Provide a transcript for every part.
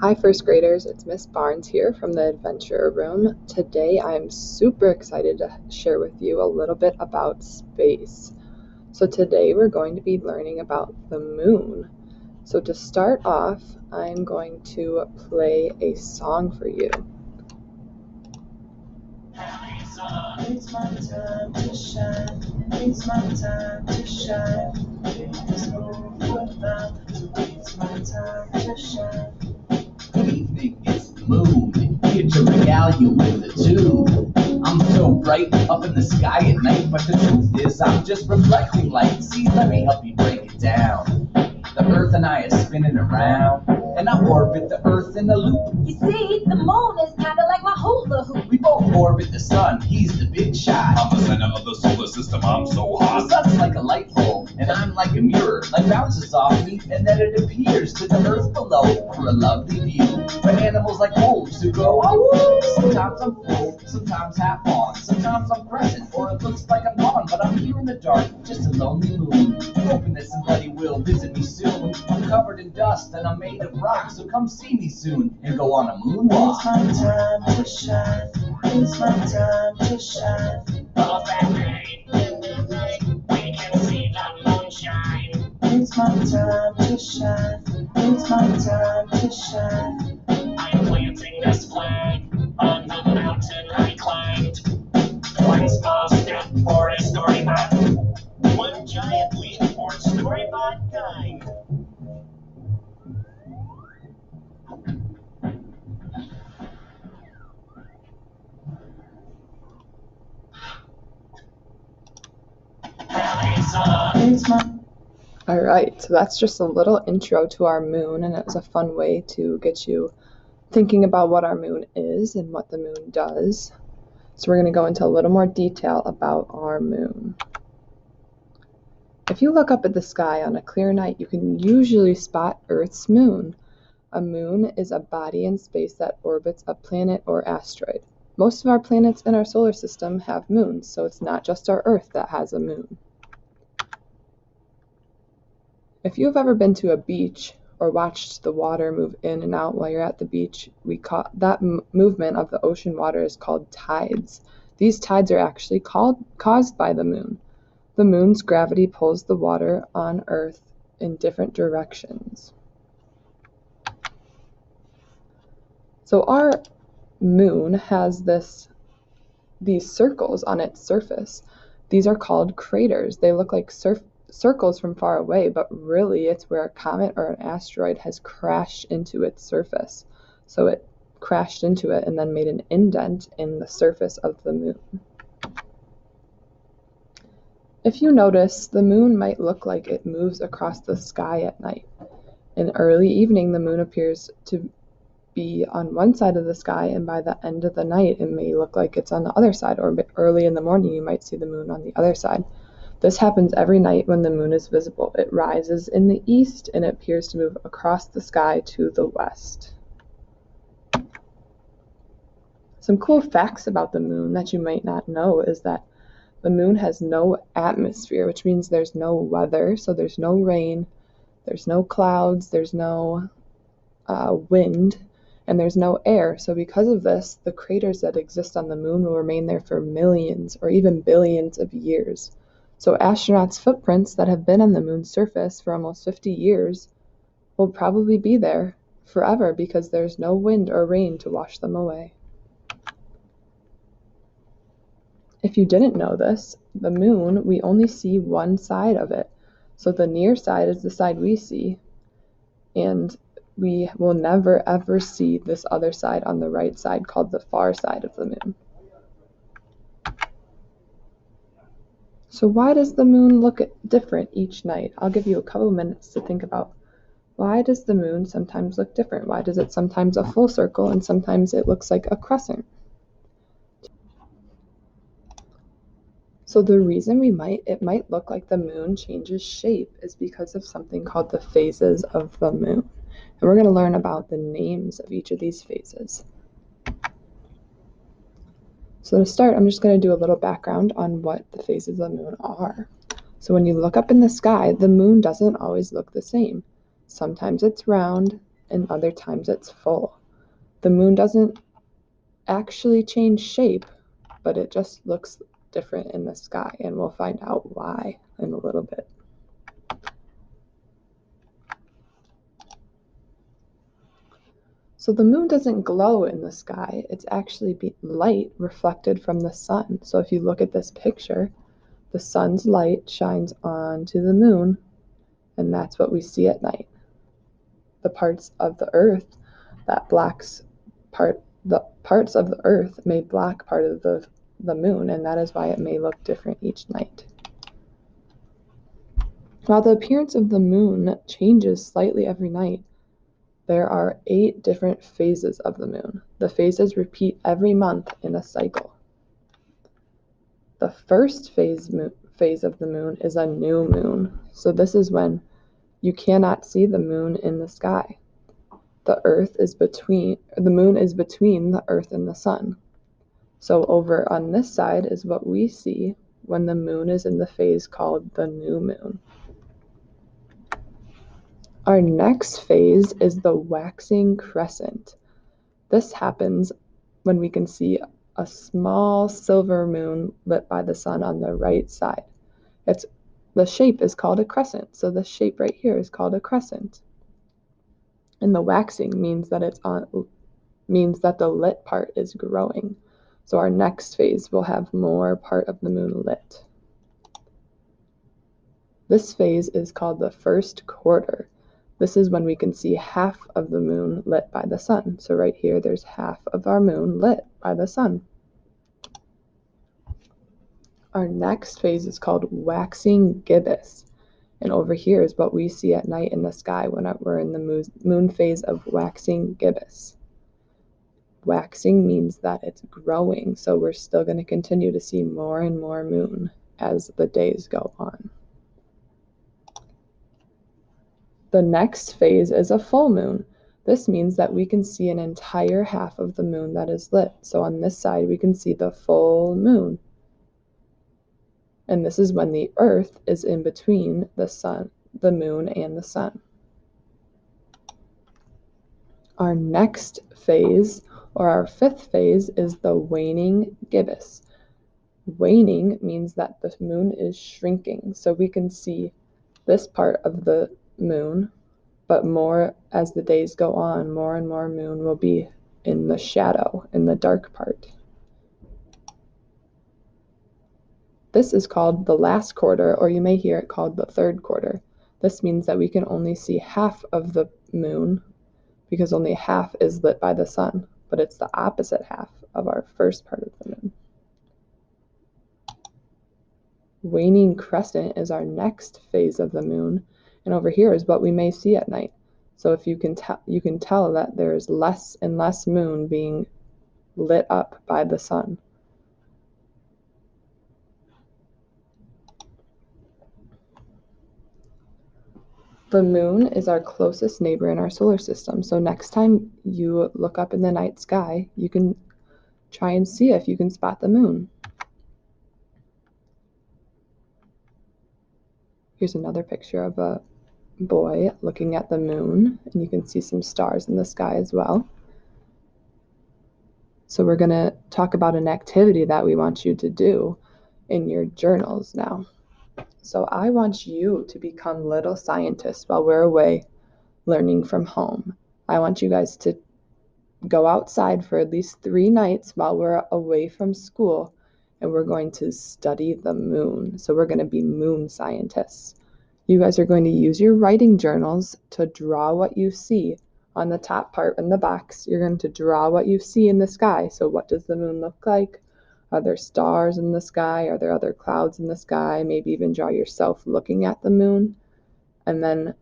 Hi first graders, it's Miss Barnes here from the Adventure Room. Today I'm super excited to share with you a little bit about space. So today we're going to be learning about the moon. So to start off, I'm going to play a song for you. It's my time to shine. It's my time to shine. It's over now. It's my time to shine. Good evening, it's the moon. Here to regale you with a tune. I'm so bright up in the sky at night, but the truth is I'm just reflecting light. See, let me help you break it down. The earth and I are spinning around, and I orbit the earth in a loop. You see, the moon is kinda like my hula hoop. We both orbit the sun, he's the big shot. I'm the center of the solar system, I'm so The hot. sun's like a light bulb, and I'm like a mirror. Light bounces off me, and then it appears to the earth below for a lovely view. But animals like wolves who go, oh, sometimes I'm full, sometimes half on, sometimes I'm present, or it looks like I'm gone, but I'm here in the dark, just a lonely moon. Hoping that somebody will visit me soon. I'm covered in dust, and I'm made of rock, so come see me soon, and go on a moonwalk. It's my time to shine. It's my time to shine. Of that night, in the night, we can see the moonshine. It's my time to shine. It's my time to shine. I'm planting this flag on the mountain I climbed. One small step for a storybot, one giant leap for storybot kind. It's my Alright, so that's just a little intro to our moon, and it was a fun way to get you thinking about what our moon is and what the moon does. So we're going to go into a little more detail about our moon. If you look up at the sky on a clear night, you can usually spot Earth's moon. A moon is a body in space that orbits a planet or asteroid. Most of our planets in our solar system have moons, so it's not just our Earth that has a moon. If you have ever been to a beach or watched the water move in and out while you're at the beach, that movement of the ocean water is called tides. These tides are actually caused by the moon. The moon's gravity pulls the water on Earth in different directions. So our moon has these circles on its surface. These are called craters. They look like circles from far away, but really it's where a comet or an asteroid has crashed into its surface. So it crashed into it and then made an indent in the surface of the moon. If you notice, the moon might look like it moves across the sky at night. In early evening, the moon appears to be on one side of the sky, and by the end of the night, it may look like it's on the other side, or early in the morning, you might see the moon on the other side. This happens every night when the moon is visible. It rises in the east and it appears to move across the sky to the west. Some cool facts about the moon that you might not know is that the moon has no atmosphere, which means there's no weather, so there's no rain, there's no clouds, there's no wind, and there's no air. So because of this, the craters that exist on the moon will remain there for millions or even billions of years. So astronauts' footprints that have been on the moon's surface for almost 50 years will probably be there forever because there's no wind or rain to wash them away. If you didn't know this, the moon, we only see one side of it. So the near side is the side we see, and we will never ever see this other side on the right side called the far side of the moon. So why does the moon look different each night? I'll give you a couple minutes to think about why does the moon sometimes look different? Why does it sometimes a full circle and sometimes it looks like a crescent? So the reason it might look like the moon changes shape is because of something called the phases of the moon. And we're going to learn about the names of each of these phases. So to start, I'm just going to do a little background on what the phases of the moon are. So when you look up in the sky, the moon doesn't always look the same. Sometimes it's round and other times it's full. The moon doesn't actually change shape, but it just looks different in the sky, and we'll find out why in a little bit. So the moon doesn't glow in the sky, it's actually light reflected from the sun. So if you look at this picture, the sun's light shines onto the moon, and that's what we see at night. The parts of the earth that blacks the parts of the earth may block part of the moon, and that is why it may look different each night. While the appearance of the moon changes slightly every night, there are 8 different phases of the moon. The phases repeat every month in a cycle. The first phase of the moon is a new moon. So this is when you cannot see the moon in the sky. The moon is between the earth and the sun. So over on this side is what we see when the moon is in the phase called the new moon. Our next phase is the waxing crescent. This happens when we can see a small silver moon lit by the sun on the right side. The shape is called a crescent, so this shape right here is called a crescent. And the waxing means that the lit part is growing. So our next phase will have more part of the moon lit. This phase is called the first quarter. This is when we can see half of the moon lit by the sun. So right here, there's half of our moon lit by the sun. Our next phase is called waxing gibbous. And over here is what we see at night in the sky when we're in the moon phase of waxing gibbous. Waxing means that it's growing, so we're still going to continue to see more and more moon as the days go on. The next phase is a full moon. This means that we can see an entire half of the moon that is lit. So on this side, we can see the full moon. And this is when the earth is in between the moon and the sun. Our next phase, or our 5th phase, is the waning gibbous. Waning means that the moon is shrinking, so we can see this part of the moon, but more as the days go on, more and more moon will be in the shadow, in the dark part. This is called the last quarter, or you may hear it called the 3rd quarter. This means that we can only see half of the moon because only half is lit by the sun, but it's the opposite half of our first part of the moon. Waning crescent is our next phase of the moon, and over here is what we may see at night. So if you can tell that there is less and less moon being lit up by the sun. The moon is our closest neighbor in our solar system, so next time you look up in the night sky, you can try and see if you can spot the moon. Here's another picture of a boy looking at the moon, and you can see some stars in the sky as well. So we're going to talk about an activity that we want you to do in your journals now. So I want you to become little scientists while we're away learning from home. I want you guys to go outside for at least 3 nights while we're away from school, and we're going to study the moon. So we're going to be moon scientists. You guys are going to use your writing journals to draw what you see. On the top part in the box, you're going to draw what you see in the sky. So what does the moon look like? Are there stars in the sky? Are there other clouds in the sky? Maybe even draw yourself looking at the moon. And then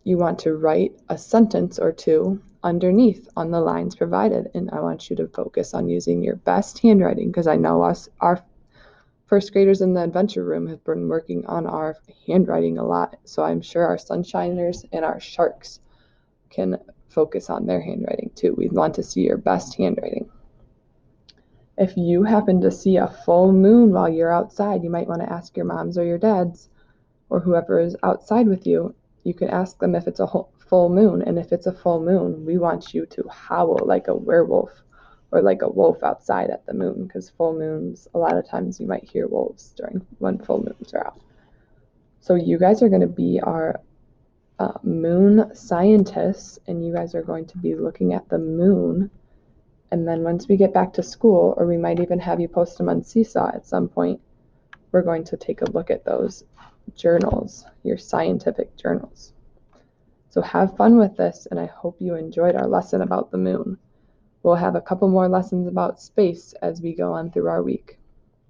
you want to write a sentence or 2 underneath on the lines provided. And I want you to focus on using your best handwriting, because I know our first graders in the adventure room have been working on our handwriting a lot. So I'm sure our sunshiners and our sharks can focus on their handwriting too. We want to see your best handwriting. If you happen to see a full moon while you're outside, you might want to ask your moms or your dads or whoever is outside with you. You can ask them if it's a full moon, and if it's a full moon, we want you to howl like a werewolf or like a wolf outside at the moon, because full moons, a lot of times you might hear wolves during when full moons are out. So you guys are going to be our moon scientists, and you guys are going to be looking at the moon. And then once we get back to school, or we might even have you post them on Seesaw at some point, we're going to take a look at those journals, your scientific journals. So have fun with this, and I hope you enjoyed our lesson about the moon. We'll have a couple more lessons about space as we go on through our week.